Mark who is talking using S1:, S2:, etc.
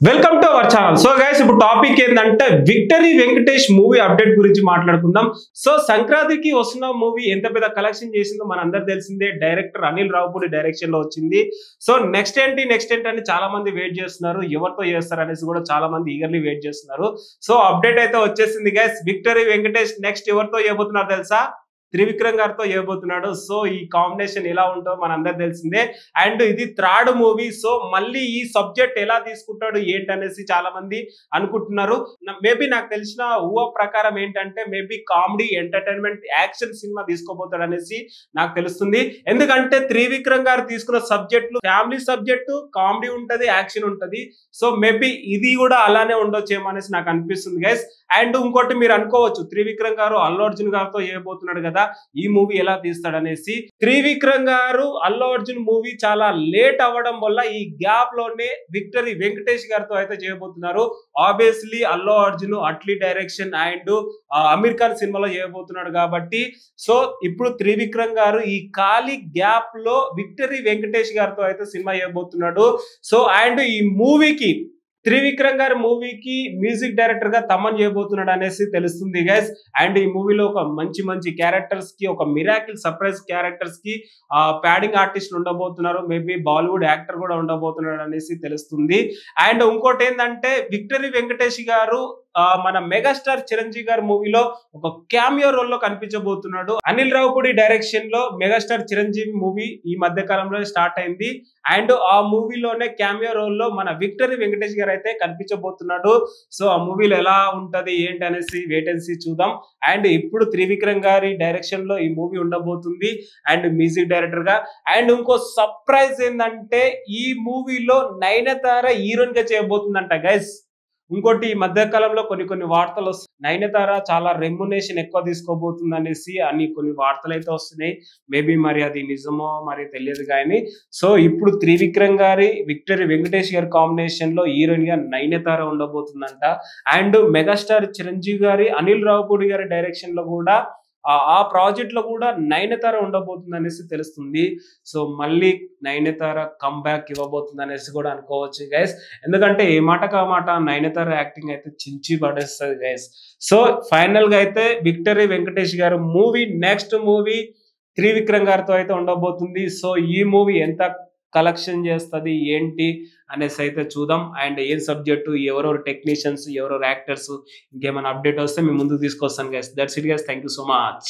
S1: Welcome to our channel. So guys, ఇప్పుడు topic ఏంటంటే victory Venkatesh movie update గురించి మాట్లాడుకుందాం. సో సంక్రాంతికి వస్తున్న మూవీ ఎంత పెద్ద కలెక్షన్ చేసిందో మన అందరు తెలిసిందే. డైరెక్టర్ అనిల్ రావుపూడి డైరెక్షన్ లో వచ్చింది. సో నెక్స్ట్ ఏంటి అని చాలా మంది వెయిట్ చేస్తున్నారు. ఎవరితో చేస్తారు అనేసి కూడా చాలా మంది ఈగర్లీ వెయిట్ చేస్తున్నారు. సో అప్డేట్ అయితే వచ్చేసింది గైస్. విక్టరీ వెంకటేష్ నెక్స్ట్ ఎవరితో చేయబోతున్నారు తెలుసా? త్రివిక్రమ్ గారితో చేయబోతున్నాడు. సో ఈ కాంబినేషన్ ఎలా ఉంటుందో మనందరికి తెలిసిందే. అండ్ ఇది థర్డ్ మూవీ. సో మళ్ళీ ఈ సబ్జెక్ట్ ఎలా తీసుకుంటాడు ఏంటనేసి చాలా మంది అనుకుంటున్నారు. మేబీ నాకు తెలిసిన ఊహ ప్రకారం ఏంటంటే maybe comedy, entertainment, action cinema తీసుకోబోతాడు అనేసి నాకు తెలుస్తుంది. ఎందుకంటే త్రివిక్రమ్ గారు తీసుకున్న సబ్జెక్టులు ఫ్యామిలీ సబ్జెక్టు, కామెడీ ఉంటది, యాక్షన్ ఉంటది. సో మేబీ ఇది కూడా అలానే ఉండొచ్చేమో అనేసి నాకు అనిపిస్తుంది గైస్. అండ్ ఇంకోటి మీరు అనుకోవచ్చు, త్రివిక్రమ్ గారు అల్లు అర్జున్ గారితో చేయబోతున్నాడు కదా, ఈ మూవీ ఎలా తీస్తాడనేసి. త్రివిక్రమ్ గారు అల్లు అర్జున్ మూవీ చాలా లేట్ అవ్వడం వల్ల ఈ గ్యాప్ లోనే విక్టరీ వెంకటేష్ గారితో అయితే చేయబోతున్నారు. Obviously Allu Arjun Atlee direction and Aamir Khan సినిమాలో చేయబోతున్నాడు కాబట్టి సో ఇప్పుడు త్రివిక్రమ్ గారు ఈ ఖాళీ గ్యాప్ లో విక్టరీ వెంకటేష్ గారితో అయితే సినిమా చేయబోతున్నాడు. సో అండ్ ఈ మూవీకి త్రివిక్రమ్ గారి మూవీకి మ్యూజిక్ డైరెక్టర్ గా తమన్ చేయబోతున్నాడు అనేసి తెలుస్తుంది గైస్. అండ్ ఈ మూవీలో ఒక మంచి మంచి క్యారెక్టర్స్ కి, ఒక మిరాకిల్ సర్ప్రైజ్ క్యారెక్టర్స్ కి ప్యాడింగ్ ఆర్టిస్ట్ ఉండబోతున్నారు. మేబీ బాలీవుడ్ యాక్టర్ కూడా ఉండబోతున్నాడు అనేసి తెలుస్తుంది. అండ్ ఇంకోటి ఏంటంటే విక్టరీ వెంకటేష్ గారు మన మెగాస్టార్ చిరంజీవి గారి మూవీలో ఒక క్యామియో రోల్ లో కనిపించబోతున్నాడు. అనిల్ రావుపూడి డైరెక్షన్ లో మెగాస్టార్ చిరంజీవి మూవీ ఈ మధ్య కాలంలో స్టార్ట్ అయింది. అండ్ ఆ మూవీలోనే క్యామియో రోల్ లో మన విక్టరీ వెంకటేష్ గారు అయితే కనిపించబోతున్నాడు. సో ఆ మూవీలో ఎలా ఉంటది ఏంటి అనేసి వెయిట్ అండ్ సీ చూద్దాం. అండ్ ఇప్పుడు త్రివిక్రమ్ గారి డైరెక్షన్ లో ఈ మూవీ ఉండబోతుంది అండ్ మ్యూజిక్ డైరెక్టర్ గా. అండ్ ఇంకో సర్ప్రైజ్ ఏంటంటే ఈ మూవీలో నయనతార హీరోయిన్ గా చేయబోతుందంట గైస్. ఇంకోటి ఈ మధ్య కాలంలో కొన్ని వార్తలు వస్తున్నాయి, నయనతార చాలా రెమ్యునేషన్ ఎక్కువ తీసుకోబోతుంది అనేసి అని కొన్ని వార్తలు అయితే వస్తున్నాయి. మేబీ మరి అది నిజమో మరి తెలియదు కానీ సో ఇప్పుడు త్రివిక్రమ్ గారి విక్టరీ వెంకటేష్ గారి కాంబినేషన్ లో హీరోయిన్ గా నయనతార ఉండబోతుందంట. అండ్ మెగాస్టార్ చిరంజీవి గారి అనిల్ రావుపూడి గారి డైరెక్షన్ లో కూడా ఆ ప్రాజెక్ట్ లో కూడా నయనతార ఉండబోతుంది అనేసి తెలుస్తుంది. సో మళ్ళీ నయనతార కంబ్యాక్ ఇవ్వబోతుంది అనేసి కూడా అనుకోవచ్చు గైస్. ఎందుకంటే ఏ మాట కా మాట నయనతార యాక్టింగ్ అయితే చించి పడేస్తుంది గైస్. సో ఫైనల్ గా అయితే విక్టరీ వెంకటేష్ గారు మూవీ నెక్స్ట్ మూవీ త్రివిక్రమ్ గారితో అయితే ఉండబోతుంది. సో ఈ మూవీ ఎంత కలెక్షన్ చేస్తుంది ఏంటి అనేసి అయితే చూద్దాం. అండ్ ఏం సబ్జెక్టు, ఎవరెవరు టెక్నీషియన్స్, ఎవరెవరు యాక్టర్స్, ఇంకేమైనా అప్డేట్ వస్తే మీ ముందుకు తీసుకొస్తాను guys. That's it guys. Thank you so much.